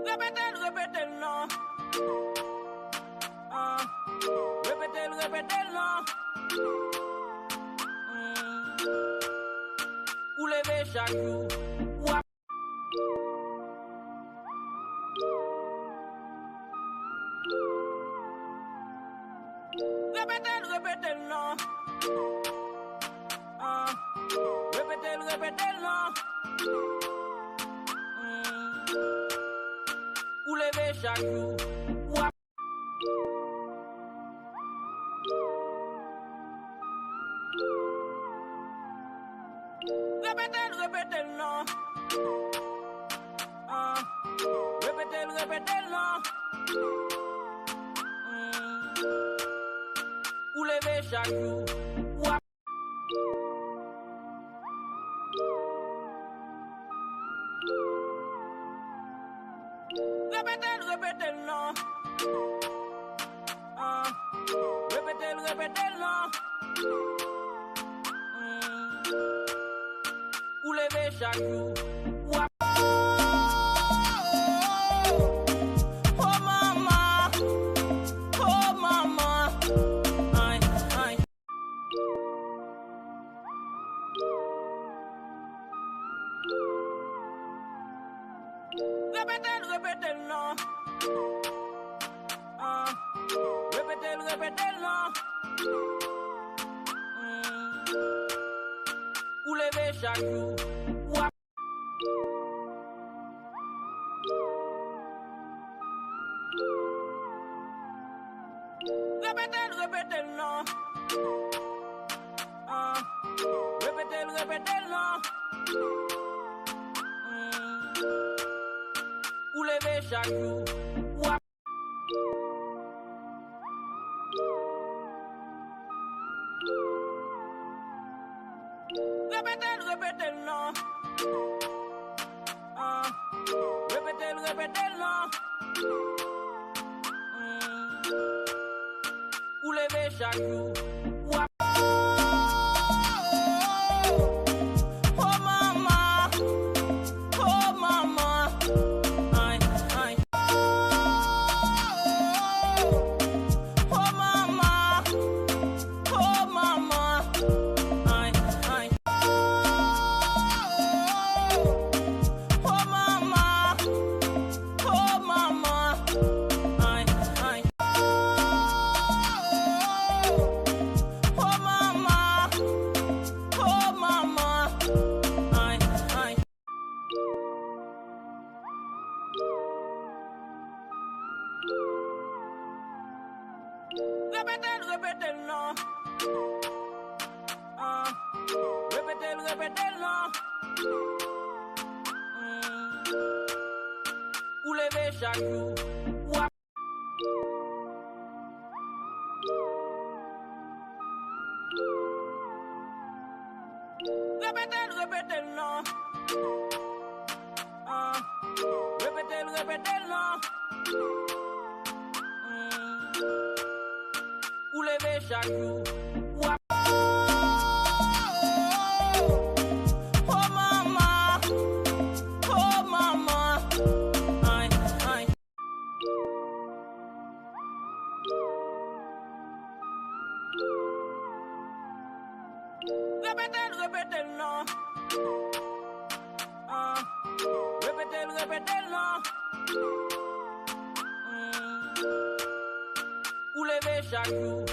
Répétez, non. Répétez, non. Ou lever chaque jour. Répétez, non. Répétez, non. Ou lever chaque jour. Répétez, non. Répétez, non. Ou lever chaque jour. Répétez, non. Répétez, non. Ou lever chaque jour. Oh mama, oh mama, aïe, aïe. Répétez, non. Répétez, non. Ou lever chaque jour. Répétez, non. Répétez, non. Ou lever chaque jour. Répétez, non. Répétez, non. Ou lever chaque jour. Oh mama, oh mama, aïe, aïe. Oh mama, oh mama, aïe, aïe. Oh mama, oh mama, aïe, aïe. Oh mama, oh mama, aïe, aïe. Répétez, non. Répétez, non. Ou lever chaque jour. Répétez, non. Répétez, non. Ou lever chaque jour. Oh mama, oh mama, aïe, aïe. Répétez, non. Répétez, non. Ou lever chaque jour.